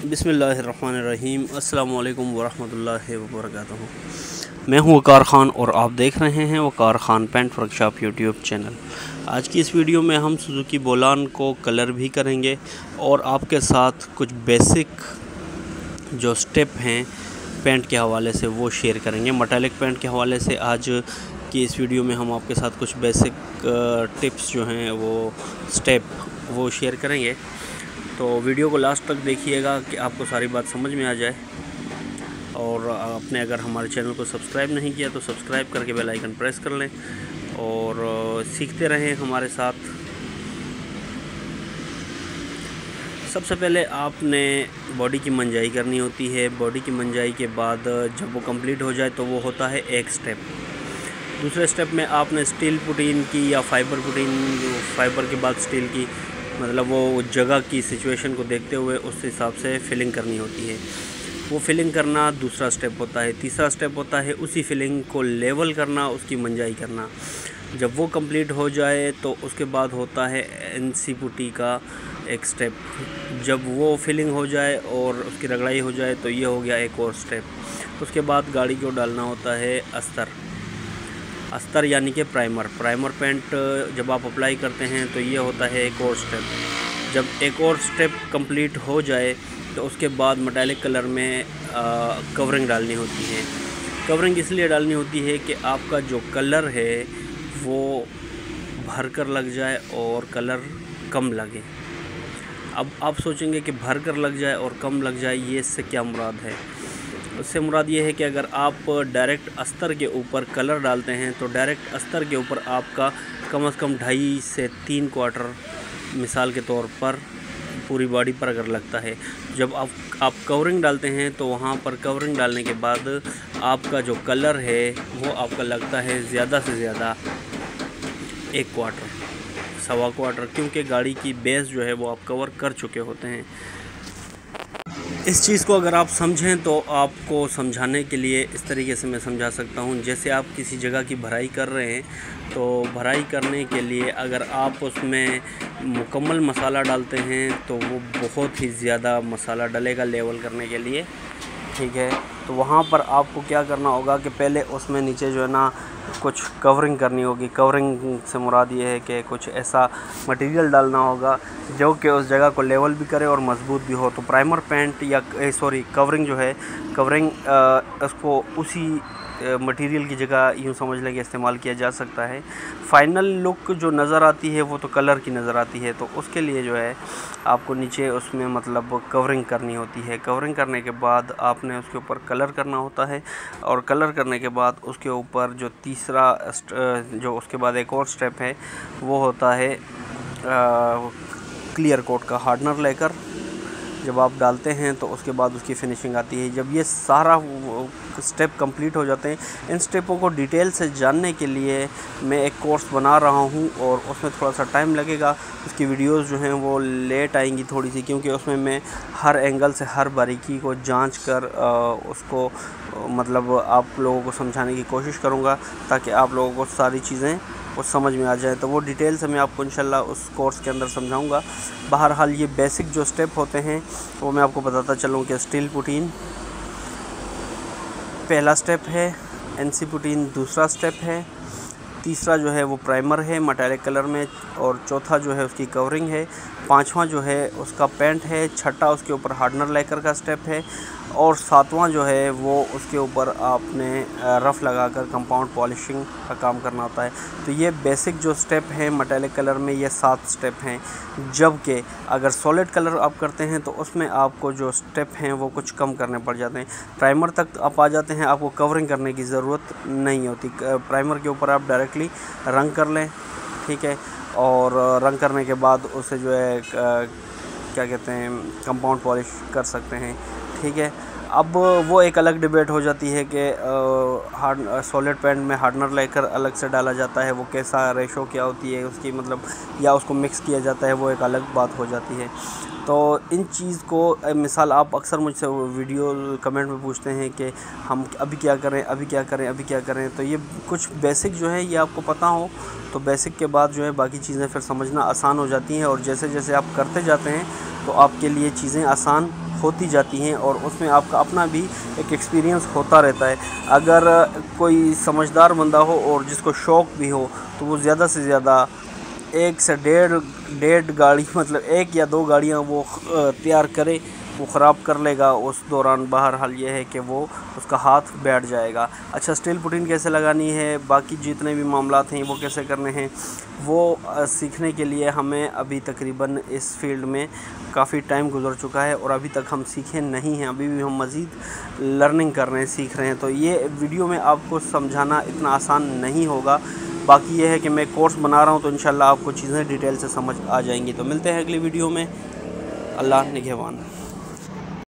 बिस्मिल्लाहिर्रहमानिर्रहीम। अस्सलाम वालेकुम वरहमतुल्लाहि वबरकातुहू। मैं हूँ वक़ार ख़ान और आप देख रहे हैं Waqar Khan paint workshop YouTube channel. आज की इस वीडियो में हम सुजुकी बोलान को कलर भी करेंगे और आपके साथ कुछ बेसिक जो स्टेप हैं पेंट के हवाले से वो शेयर करेंगे। मेटालिक पेंट के हवाले से आज की इस वीडियो में हम आपके साथ कुछ बेसिक टिप्स जो हैं वो स्टेप वो शेयर करेंगे। तो वीडियो को लास्ट तक देखिएगा कि आपको सारी बात समझ में आ जाए। और आपने अगर हमारे चैनल को सब्सक्राइब नहीं किया तो सब्सक्राइब करके बेल आइकन प्रेस कर लें और सीखते रहें हमारे साथ। सबसे पहले आपने बॉडी की मंजाई करनी होती है। बॉडी की मंजाई के बाद जब वो कंप्लीट हो जाए तो वो होता है एक स्टेप। दूसरे स्टेप में आपने स्टील पुटीन की या फाइबर पुटीन, फाइबर के बाद स्टील की, मतलब वो जगह की सिचुएशन को देखते हुए उस हिसाब से फिलिंग करनी होती है। वो फिलिंग करना दूसरा स्टेप होता है। तीसरा स्टेप होता है उसी फिलिंग को लेवल करना, उसकी मंजाई करना। जब वो कंप्लीट हो जाए तो उसके बाद होता है एनसी पुटी का एक स्टेप। जब वो फिलिंग हो जाए और उसकी रगड़ाई हो जाए तो ये हो गया एक और स्टेप। उसके बाद गाड़ी को डालना होता है अस्तर यानी कि प्राइमर पेंट जब आप अप्लाई करते हैं तो ये होता है एक और स्टेप। जब एक और स्टेप कंप्लीट हो जाए तो उसके बाद मेटालिक कलर में कवरिंग डालनी होती है। कवरिंग इसलिए डालनी होती है कि आपका जो कलर है वो भर कर लग जाए और कलर कम लगे। अब आप सोचेंगे कि भर कर लग जाए और कम लग जाए, ये इससे क्या मुराद है? उससे मुराद ये है कि अगर आप डायरेक्ट अस्तर के ऊपर कलर डालते हैं तो डायरेक्ट अस्तर के ऊपर आपका कम से कम 2.5 से 3 क्वार्टर मिसाल के तौर पर पूरी बॉडी पर अगर लगता है। जब आप कवरिंग डालते हैं तो वहाँ पर कवरिंग डालने के बाद आपका जो कलर है वो आपका लगता है ज़्यादा से ज़्यादा 1 क्वार्टर, 1.25 क्वार्टर, क्योंकि गाड़ी की बेस जो है वो आप कवर कर चुके होते हैं। इस चीज़ को अगर आप समझें तो आपको समझाने के लिए इस तरीके से मैं समझा सकता हूँ। जैसे आप किसी जगह की भराई कर रहे हैं तो भराई करने के लिए अगर आप उसमें मुकम्मल मसाला डालते हैं तो वो बहुत ही ज़्यादा मसाला डलेगा लेवल करने के लिए, ठीक है। तो वहाँ पर आपको क्या करना होगा कि पहले उसमें नीचे जो है ना कुछ कवरिंग करनी होगी। कवरिंग से मुराद ये है कि कुछ ऐसा मटेरियल डालना होगा जो कि उस जगह को लेवल भी करे और मज़बूत भी हो। तो प्राइमर पेंट या कवरिंग जो है, कवरिंग उसको उसी मटेरियल की जगह यूँ समझ लें कि इस्तेमाल किया जा सकता है। फ़ाइनल लुक जो नज़र आती है वो तो कलर की नज़र आती है। तो उसके लिए जो है आपको नीचे उसमें मतलब कवरिंग करनी होती है। कवरिंग करने के बाद आपने उसके ऊपर कलर करना होता है और कलर करने के बाद उसके ऊपर जो तीसरा जो उसके बाद एक और स्टेप है वो होता है क्लियर कोट का हार्डनर लेकर जब आप डालते हैं तो उसके बाद उसकी फिनिशिंग आती है। जब ये सारा स्टेप कंप्लीट हो जाते हैं, इन स्टेपों को डिटेल से जानने के लिए मैं एक कोर्स बना रहा हूं और उसमें थोड़ा सा टाइम लगेगा। उसकी वीडियोस जो हैं वो लेट आएंगी थोड़ी सी, क्योंकि उसमें मैं हर एंगल से हर बारीकी को जांच कर उसको मतलब आप लोगों को समझाने की कोशिश करूँगा ताकि आप लोगों को सारी चीज़ें वो समझ में आ जाए। तो वो डिटेल से मैं आपको इंशाल्लाह उस कोर्स के अंदर समझाऊंगा। बहरहाल ये बेसिक जो स्टेप होते हैं वो मैं आपको बताता चलूँ कि स्टील पुटीन पहला स्टेप है, एनसी पुटीन दूसरा स्टेप है, तीसरा जो है वो प्राइमर है मेटालिक कलर में, और चौथा जो है उसकी कवरिंग है, पांचवा जो है उसका पेंट है, छठा उसके ऊपर हार्डनर लेकर का स्टेप है, और सातवां जो है वो उसके ऊपर आपने रफ़ लगाकर कंपाउंड पॉलिशिंग का काम करना होता है। तो ये बेसिक जो स्टेप हैं मेटालिक कलर में ये 7 स्टेप हैं। जबकि अगर सॉलिड कलर आप करते हैं तो उसमें आपको जो स्टेप हैं वो कुछ कम करने पड़ जाते हैं। प्राइमर तक आप आ जाते हैं, आपको कवरिंग करने की ज़रूरत नहीं होती। प्राइमर के ऊपर आप डायरेक्टली रंग कर लें, ठीक है, और रंग करने के बाद उसे जो है क्या कहते हैं कंपाउंड पॉलिश कर सकते हैं, ठीक है। अब वो एक अलग डिबेट हो जाती है कि सॉलिड पेंट में हार्डनर लेकर अलग से डाला जाता है, वो कैसा रेशो क्या होती है उसकी, मतलब या उसको मिक्स किया जाता है, वो एक अलग बात हो जाती है। तो इन चीज़ को मिसाल आप अक्सर मुझसे वीडियो कमेंट में पूछते हैं कि हम अभी क्या करें, अभी क्या करें, अभी क्या करें। तो ये कुछ बेसिक जो है ये आपको पता हो तो बेसिक के बाद जो है बाकी चीज़ें फिर समझना आसान हो जाती हैं, और जैसे जैसे आप करते जाते हैं तो आपके लिए चीज़ें आसान होती जाती हैं और उसमें आपका अपना भी एक एक्सपीरियंस होता रहता है। अगर कोई समझदार बंदा हो और जिसको शौक़ भी हो तो वो ज़्यादा से ज़्यादा 1 से डेढ़ गाड़ी मतलब 1 या 2 गाड़ियाँ वो तैयार करे, वो ख़राब कर लेगा उस दौरान। बहरहाल ये है कि वो उसका हाथ बैठ जाएगा। अच्छा, स्टील पुटिंग कैसे लगानी है, बाकी जितने भी मामलात हैं वो कैसे करने हैं, वो सीखने के लिए हमें अभी तकरीबन इस फील्ड में काफ़ी टाइम गुजर चुका है और अभी तक हम सीखे नहीं हैं, अभी भी हम मज़ीद लर्निंग कर रहे हैं, सीख रहे हैं। तो ये वीडियो में आपको समझाना इतना आसान नहीं होगा। बाकी ये है कि मैं कोर्स बना रहा हूँ तो इंशाल्लाह आपको चीज़ें डिटेल से समझ आ जाएंगी। तो मिलते हैं अगली वीडियो में। अल्लाह निगहबान।